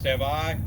Stand by.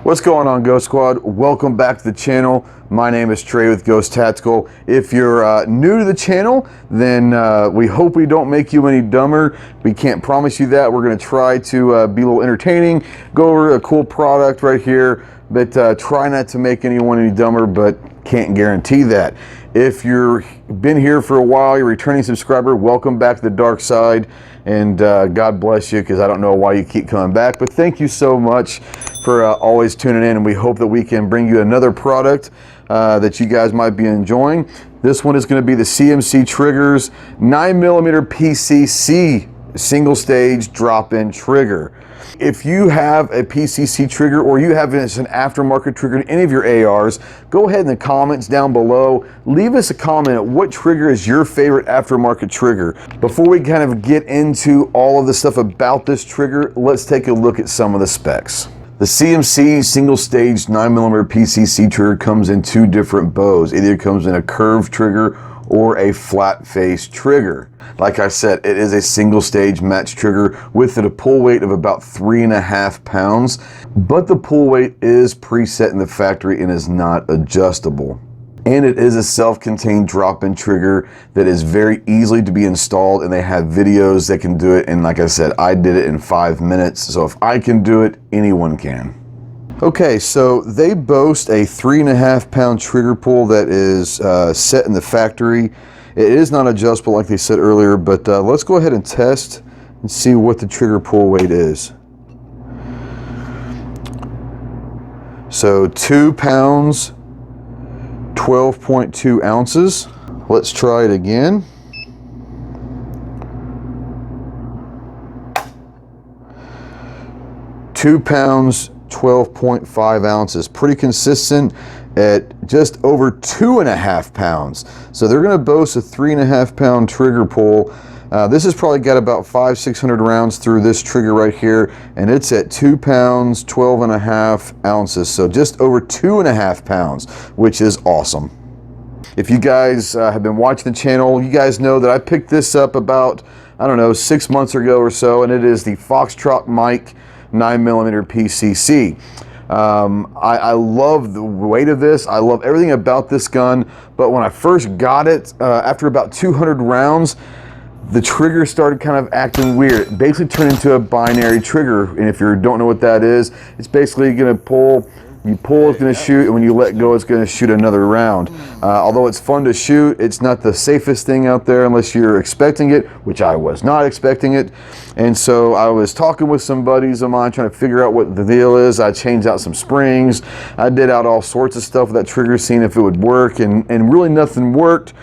What's going on, Ghost Squad? Welcome back to the channel. My name is Trey with Ghost Tactical. If you're new to the channel, then we hope we don't make you any dumber. We can't promise you that. We're going to try to be a little entertaining, go over a cool product right here, but try not to make anyone any dumber, but can't guarantee that. If you've been here for a while, you're a returning subscriber, welcome back to the dark side, and God bless you, because I don't know why you keep coming back, but thank you so much for always tuning in, and we hope that we can bring you another product that you guys might be enjoying. This one is going to be the CMC Triggers 9mm PCC Single Stage Drop-In Trigger. If you have a PCC trigger or you have an aftermarket trigger in any of your ARs, go ahead in the comments down below. Leave us a comment. What trigger is your favorite aftermarket trigger? Before we kind of get into all of the stuff about this trigger, let's take a look at some of the specs. The CMC Single Stage 9mm PCC trigger comes in two different bows. Either it comes in a curved trigger or a flat face trigger. Like I said, it is a single stage match trigger with a pull weight of about 3.5 pounds, but the pull weight is preset in the factory and is not adjustable. And it is a self-contained drop-in trigger that is very easily to be installed, and they have videos that can do it. And like I said, I did it in 5 minutes. So if I can do it, anyone can. Okay, so they boast a 3.5 pound trigger pull that is set in the factory. It is not adjustable like they said earlier, but let's go ahead and test and see what the trigger pull weight is. So 2 pounds, 12.2 ounces. Let's try it again. £2 pounds, 12.5 ounces. Pretty consistent at just over 2.5 pounds. So they're going to boast a 3.5 pound trigger pull. This has probably got about 500-600 rounds through this trigger right here, and it's at 2 pounds, 12.5 ounces. So just over 2.5 pounds, which is awesome. If you guys have been watching the channel, you guys know that I picked this up about, I don't know, 6 months ago or so, and it is the Foxtrot Mike 9mm PCC. I love the weight of this. I love everything about this gun, but when I first got it, after about 200 rounds, the trigger started kind of acting weird. It basically turned into a binary trigger, and if you don't know what that is, it's basically going to pull. You pull, it's going to shoot, and when you let go, it's going to shoot another round. Although it's fun to shoot, it's not the safest thing out there unless you're expecting it, which I was not expecting it. And so I was talking with some buddies of mine trying to figure out what the deal is. I changed out some springs. I did out all sorts of stuff with that trigger, seeing if it would work, and really nothing worked.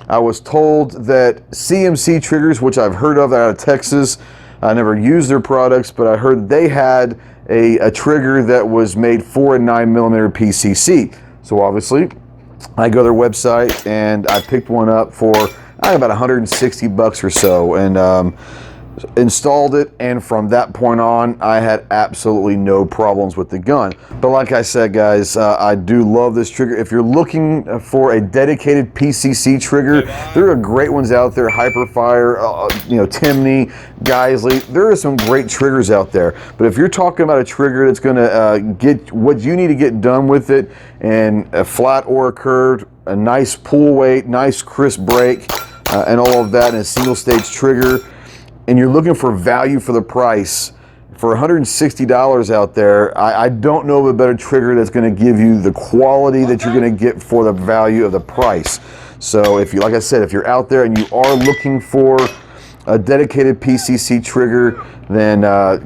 I was told that CMC triggers, which I've heard of out of Texas, I never used their products, but I heard they had a trigger that was made for a 9mm PCC. So obviously, I go to their website and I picked one up for about 160 bucks or so, and installed it, and from that point on I had absolutely no problems with the gun. But like I said, guys, I do love this trigger. If you're looking for a dedicated PCC trigger, there are great ones out there. Hyperfire, Timney, Geisley, there are some great triggers out there. But if you're talking about a trigger that's going to get what you need to get done with it, and a flat or a curved, a nice pull weight, nice crisp break, and all of that in a single stage trigger, and you're looking for value for the price, for $160 out there, I don't know of a better trigger that's going to give you the quality that you're going to get for the value of the price. So if you, like I said, if you're out there and you are looking for a dedicated PCC trigger, then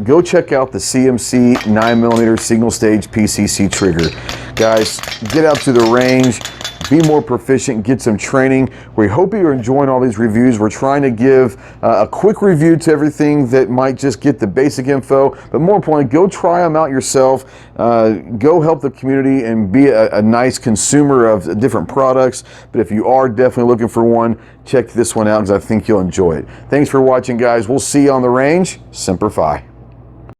go check out the CMC 9mm Single Stage PCC trigger. Guys, get out to the range, be more proficient, get some training. We hope you're enjoying all these reviews. We're trying to give a quick review to everything that might just get the basic info, but more importantly, go try them out yourself. Go help the community and be a nice consumer of different products. But if you are definitely looking for one, check this one out because I think you'll enjoy it. Thanks for watching, guys. We'll see you on the range. Semper Fi.